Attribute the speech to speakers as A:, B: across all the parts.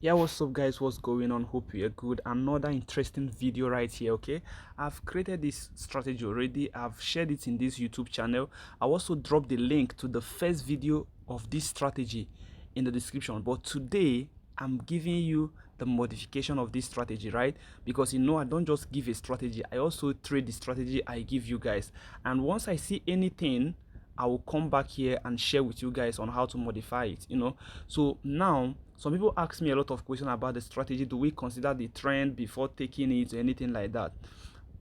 A: Yeah, what's up guys, what's going on? Hope you're good. Another interesting video right here. Okay, I've created this strategy already. I've shared it in this YouTube channel. I also dropped the link to the first video of this strategy in the description, but today I'm giving you the modification of this strategy, right? Because I don't just give a strategy, I also trade the strategy I give you guys. And once I see anything, I will come back here and share with you guys on how to modify it. So now some people ask me a lot of questions about the strategy. Do we consider the trend before taking it or anything like that?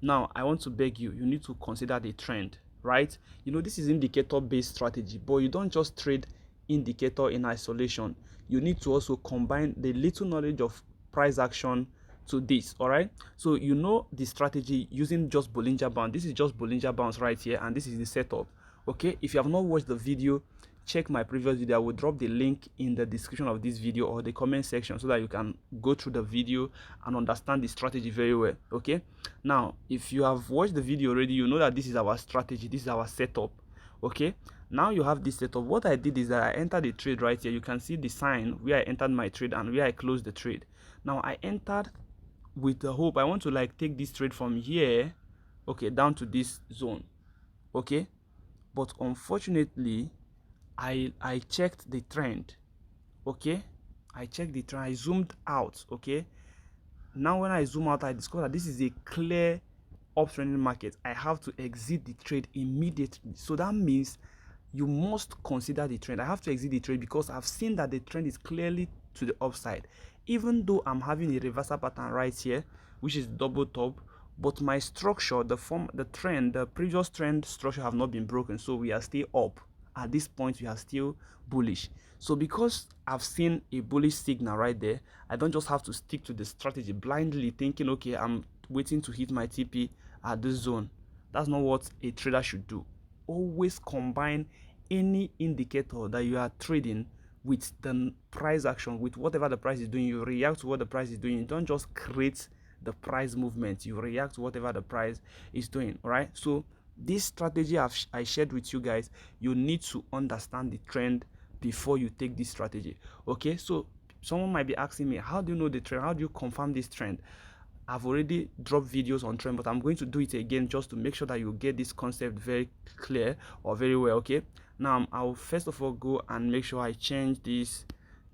A: Now I want to beg you, you need to consider the trend, right? This is indicator based strategy, but you don't just trade indicator in isolation. You need to also combine the little knowledge of price action to this. All right, so the strategy using just Bollinger Band. This is just Bollinger Bands right here, and this is the setup. Okay, if you have not watched the video, check my previous video. I will drop the link in the description of this video or the comment section so that you can go through the video and understand the strategy very well. Okay, now if you have watched the video already, you know that this is our strategy, this is our setup. Okay, now you have this setup. What I did is that I entered the trade right here. You can see the sign where I entered my trade and where I closed the trade. Now I entered with the hope I want to like take this trade from here, okay, down to this zone. Okay, but unfortunately I checked the trend. Okay, I checked the trend, I zoomed out. Okay, now when I zoom out, I discover this is a clear uptrending market. I have to exit the trade immediately. So that means you must consider the trend. I have to exit the trade because I've seen that the trend is clearly to the upside, even though I'm having a reversal pattern right here, which is double top. But my structure, the previous trend structure have not been broken, so we are still up. At this point, we are still bullish. So because I've seen a bullish signal right there, I don't just have to stick to the strategy blindly thinking, okay, I'm waiting to hit my TP at this zone. That's not what a trader should do. Always combine any indicator that you are trading with the price action, with whatever the price is doing. You react to what the price is doing. You don't just create the price movement, you react to whatever the price is doing. All right, so this strategy I shared with you guys, you need to understand the trend before you take this strategy. Okay, so someone might be asking me, how do you know the trend? How do you confirm this trend? I've already dropped videos on trend, but I'm going to do it again just to make sure that you get this concept very clear or very well. Okay, now I'll first of all go and make sure I change this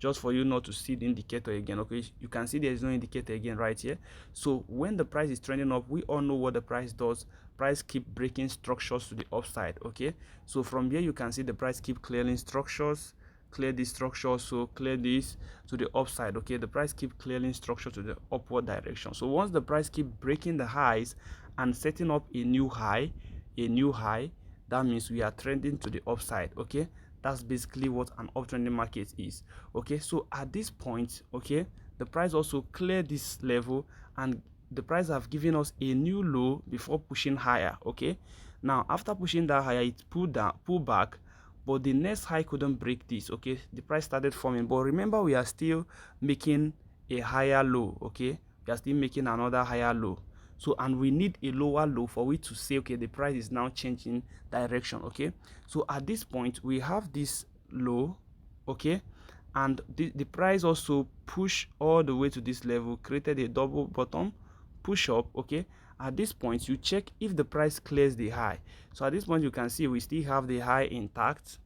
A: just for you not to see the indicator again. Okay, you can see there is no indicator again right here. So when the price is trending up, we all know what the price does. Price keep breaking structures to the upside. Okay, so from here you can see the price keep clearing structures, clear this structure, so clear this to the upside. Okay, the price keep clearing structure to the upward direction. So once the price keep breaking the highs and setting up a new high, that means we are trending to the upside. Okay, that's basically what an uptrending market is. Okay, so at this point, okay, the price also cleared this level and the price have given us a new low before pushing higher. Okay, now after pushing that higher, it pulled back, but the next high couldn't break this. Okay, the price started forming, but remember we are still making a higher low. Okay, we are still making another higher low. So and we need a lower low for it to say, okay, the price is now changing direction. Okay, so at this point we have this low. Okay, and the price also push all the way to this level, created a double bottom, push up. Okay, at this point you check if the price clears the high. So at this point you can see we still have the high intact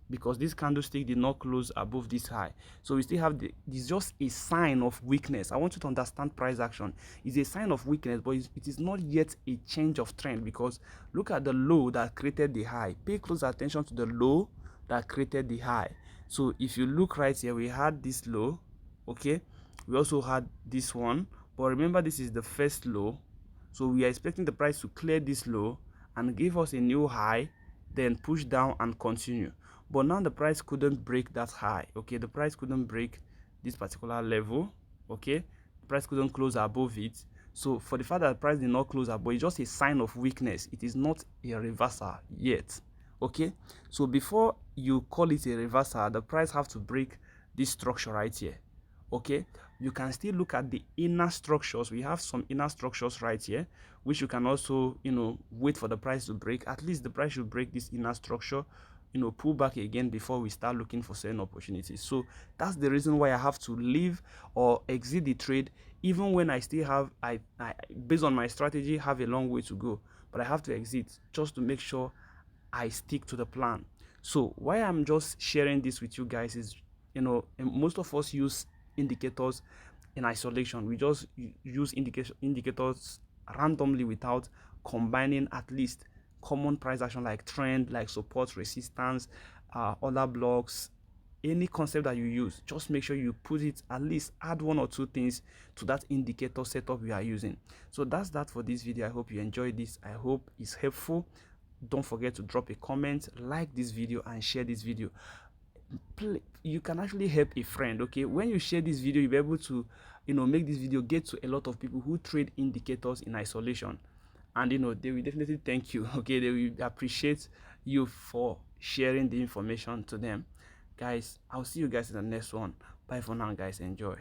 A: because this candlestick did not close above this high, so we still have this just a sign of weakness. I want you to understand price action is a sign of weakness, but it is not yet a change of trend, because look at the low that created the high. Pay close attention to the low that created the high. So if you look right here, we had this low. Okay, we also had this one, but remember this is the first low, so we are expecting the price to clear this low and give us a new high, then push down and continue. But now the price couldn't break that high. Okay, the price couldn't break this particular level. Okay, the price couldn't close above it. So for the fact that the price did not close above, it's just a sign of weakness. It is not a reversal yet. Okay, so before you call it a reversal, the price have to break this structure right here. Okay, you can still look at the inner structures. We have some inner structures right here, which you can also wait for the price to break. At least the price should break this inner structure, pull back again before we start looking for selling opportunities. So that's the reason why I have to leave or exit the trade, even when I still have, I based on my strategy, have a long way to go, but I have to exit just to make sure I stick to the plan. So why I'm just sharing this with you guys is, most of us use indicators in isolation. We just use indicators randomly without combining at least common price action like trend, like support, resistance, other blocks, any concept that you use. Just make sure you put it, at least add one or two things to that indicator setup you are using. So that's that for this video. I hope you enjoyed this. I hope it's helpful. Don't forget to drop a comment, like this video, and share this video. You can actually help a friend. Okay, when you share this video, you'll be able to make this video get to a lot of people who trade indicators in isolation, and they will definitely thank you. Okay, they will appreciate you for sharing the information to them. Guys, I'll see you guys in the next one. Bye for now, guys. Enjoy.